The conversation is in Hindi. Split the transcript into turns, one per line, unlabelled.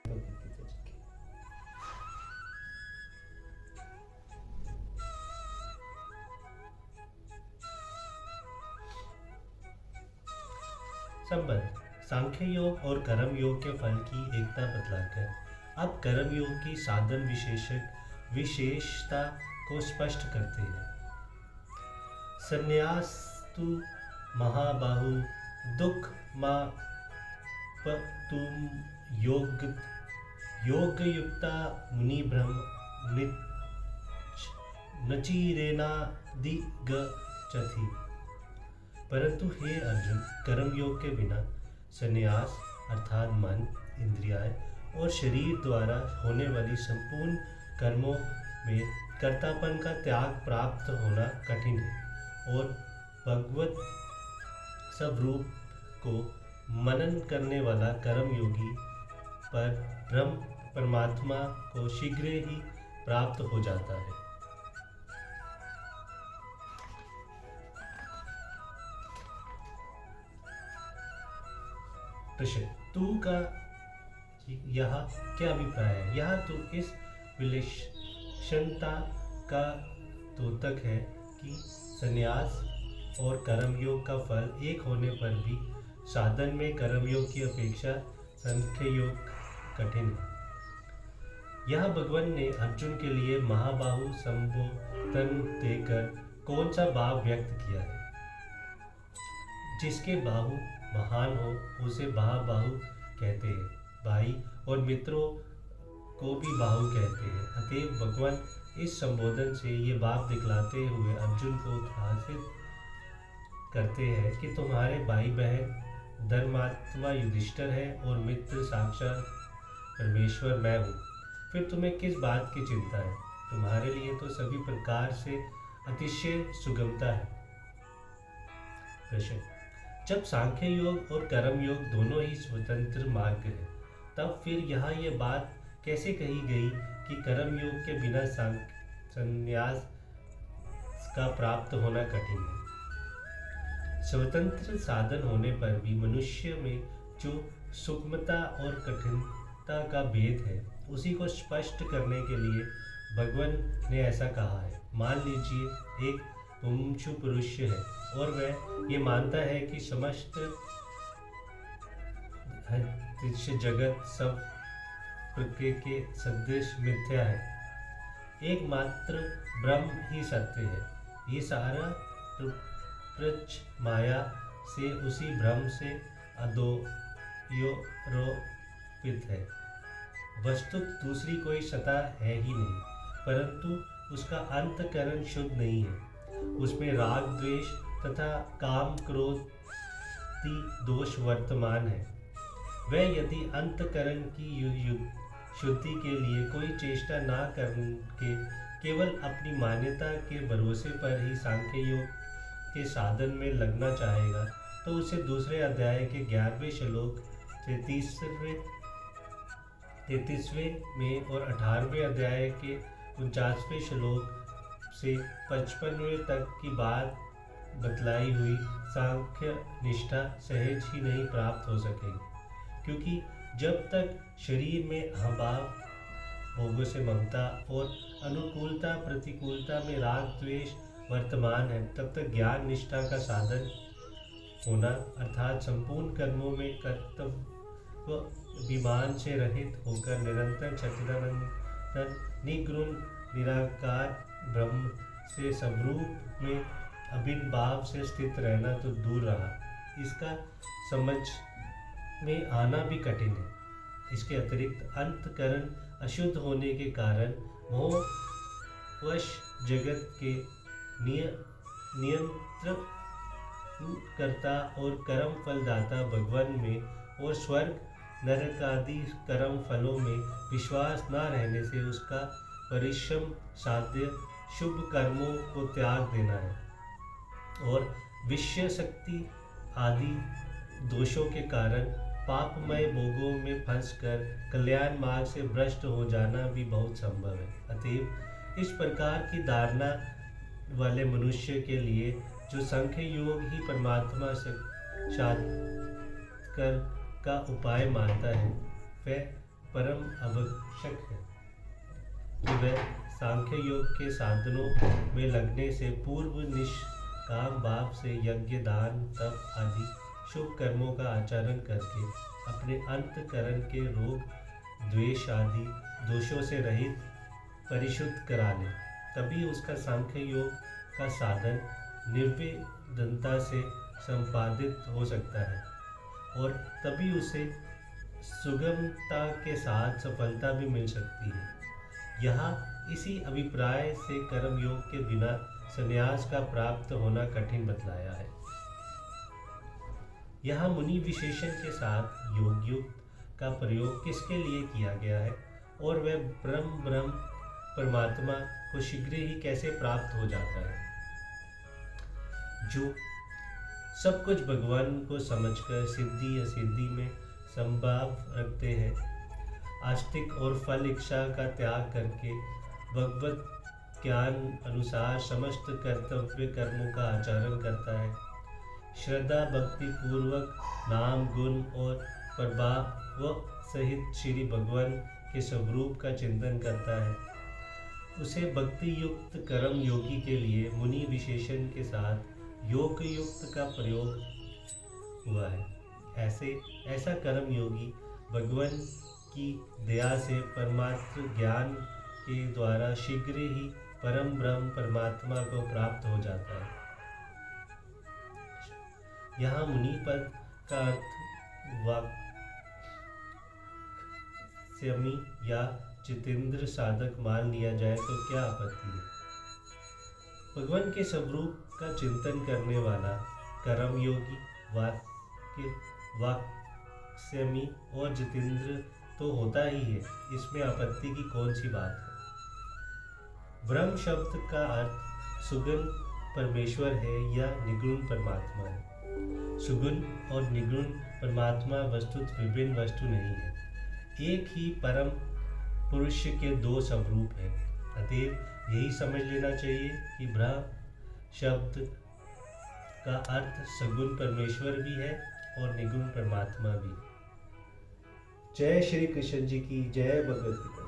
भगवद गीता जी की। संबंध सांख्य योग और कर्म योग के फल की एकता बतलाकर अब कर्म योग की साधन विशेषता को स्पष्ट करते हैं। संन्यास्तु महाबाहु दुख मा तुम योग युक्ता मुनि ब्रह्म नचिरेना दिगच्छति। परंतु हे अर्जुन, कर्मयोग के बिना संन्यास अर्थात मन, इंद्रियां और शरीर द्वारा होने वाली संपूर्ण कर्मों में कर्तापन का त्याग प्राप्त होना कठिन है और भगवत स्वरूप को मनन करने वाला कर्मयोगी पर ब्रह्म परमात्मा को शीघ्र ही प्राप्त हो जाता है। प्रश्न तू का यह क्या अभिप्राय है? यह तो इस विलक्षणता का द्योतक है कि संन्यास और कर्मयोग का फल एक होने पर भी साधन में कर्मयोग की अपेक्षा सांख्य योग कठिन है। यह भगवान ने अर्जुन के लिए महाबाहु संबोधन देकर कौन सा भाव व्यक्त किया है? जिसके बाहु महान हो उसे महाबाहु कहते हैं। भाई और मित्रों को भी बाहु कहते हैं। अतएव भगवान इस संबोधन से ये भाव दिखलाते हुए अर्जुन को उत्साहित करते हैं कि तुम्हारे भाई बहन धर्मात्मा युधिष्ठिर है और मित्र साक्षात परमेश्वर मैं हूँ। फिर तुम्हें किस बात की चिंता है? तुम्हारे लिए तो सभी प्रकार से अतिशय सुगमता है। प्रश्न जब सांख्य योग और कर्म योग दोनों ही स्वतंत्र मार्ग है, तब फिर यहाँ ये बात कैसे कही गई कि कर्म योग के बिना संन्यास का प्राप्त होना कठिन है? स्वतंत्र साधन होने पर भी मनुष्य में जो सूक्ष्मता और कठिनता का भेद है, उसी को स्पष्ट करने के लिए भगवान ने ऐसा कहा है। मान लीजिए एक मुमुक्षु पुरुष है और वह ये मानता है कि समस्त जगत सब प्रकृति के सदृश मिथ्या है, एकमात्र ब्रह्म ही सत्य है। ये सारा प्रपंच माया से उसी ब्रह्म से अधोरोपित है। वस्तु दूसरी कोई सत्ता है ही नहीं, परंतु उसका अंतःकरण शुद्ध नहीं है। उसमें राग द्वेष तथा काम क्रोध दोष वर्तमान है। वह यदि अंतःकरण की शुद्धि के लिए कोई चेष्टा ना करके केवल अपनी मान्यता के भरोसे पर ही सांख्य योग के साधन में लगना चाहेगा, तो उसे दूसरे अध्याय के 11वें श्लोक 33वें में और 18वें अध्याय के 49वें श्लोक से 55वें तक की बात बतलाई हुई सांख्य निष्ठा सहज ही नहीं प्राप्त हो सकेगी, क्योंकि जब तक शरीर में अहंभाव, भोगों से ममता और अनुकूलता प्रतिकूलता में राग द्वेष वर्तमान है, तब तक ज्ञान निष्ठा का साधन होना अर्थात संपूर्ण कर्मों में कर्तव्य अभिमान से रहित होकर निरंतर सच्चिदानंद निगुण निराकार ब्रह्म से स्वरूप में अभिन्न भाव से स्थित रहना तो दूर रहा, इसका समझ में आना भी कठिन है। इसके अतिरिक्त अंतःकरण अशुद्ध होने के कारण मोहवश जगत के नियंत्रण करता और कर्म फलदाता भगवान में और स्वर्ग नरक आदि कर्म फलों में विश्वास न रहने से उसका परिश्रम साध्य शुभ कर्मों को त्याग देना है और विषय शक्ति आदि दोषों के कारण पापमय भोगों में फंसकर कल्याण मार्ग से भ्रष्ट हो जाना भी बहुत संभव है। अतएव इस प्रकार की धारणा वाले मनुष्य के लिए जो सांख्य योग ही परमात्मा साक्षात्कार का उपाय मानता है, वह परम आवश्यक है कि वह सांख्य योग के साधनों में लगने से पूर्व निष्काम भाव से यज्ञ, दान, तप आदि शुभ कर्मों का आचरण करके अपने अंतकरण के रोग, द्वेष आदि दोषों से रहित परिशुद्ध करा ले। तभी उसका सांख्य योग का साधन निर्विघ्नता से संपादित हो सकता है और तभी उसे सुगमता के साथ सफलता भी मिल सकती है। यहाँ इसी अभिप्राय से कर्म योग के बिना संन्यास का प्राप्त होना कठिन बतलाया है। यहाँ मुनि विशेषण के साथ योग युक्त का प्रयोग किसके लिए किया गया है और वह ब्रह्म परमात्मा को शीघ्र ही कैसे प्राप्त हो जाता है। जो सब कुछ भगवान को समझकर सिद्धि असिद्धि में संभाव रखते हैं, आस्तिक और फल इच्छा का त्याग करके भगवत ज्ञान अनुसार समस्त कर्तव्य कर्मों का आचरण करता है, श्रद्धा भक्ति पूर्वक नाम गुण और प्रभाव सहित श्री भगवान के स्वरूप का चिंतन करता है, उसे भक्ति युक्त कर्म योगी के लिए मुनि विशेषण के साथ योग युक्त का प्रयोग हुआ है। ऐसा कर्म योगी भगवान की दया से परमात्म ज्ञान के द्वारा शीघ्र ही परम ब्रह्म परमात्मा को प्राप्त हो जाता है। यहाँ मुनि पद का अर्थ वाक्स्यमी या जितेंद्र साधक मान लिया जाए तो क्या आपत्ति है। भगवान के स्वरूप का चिंतन करने वाला कर्म योगी वाक्स्यमी और जितेंद्र तो होता ही है, इसमें आपत्ति की कौन सी बात है। ब्रह्म शब्द का अर्थ सुगुण परमेश्वर है या निगुण परमात्मा है। सुगुण और निगुण परमात्मा वस्तुतः विभिन्न वस्तु नहीं है, एक ही परम पुरुष के दो स्वरूप हैं। अतएव यही समझ लेना चाहिए कि ब्रह्म शब्द का अर्थ सगुण परमेश्वर भी है और निगुण परमात्मा भी। जय श्री कृष्ण जी की जय। भगवत गीता।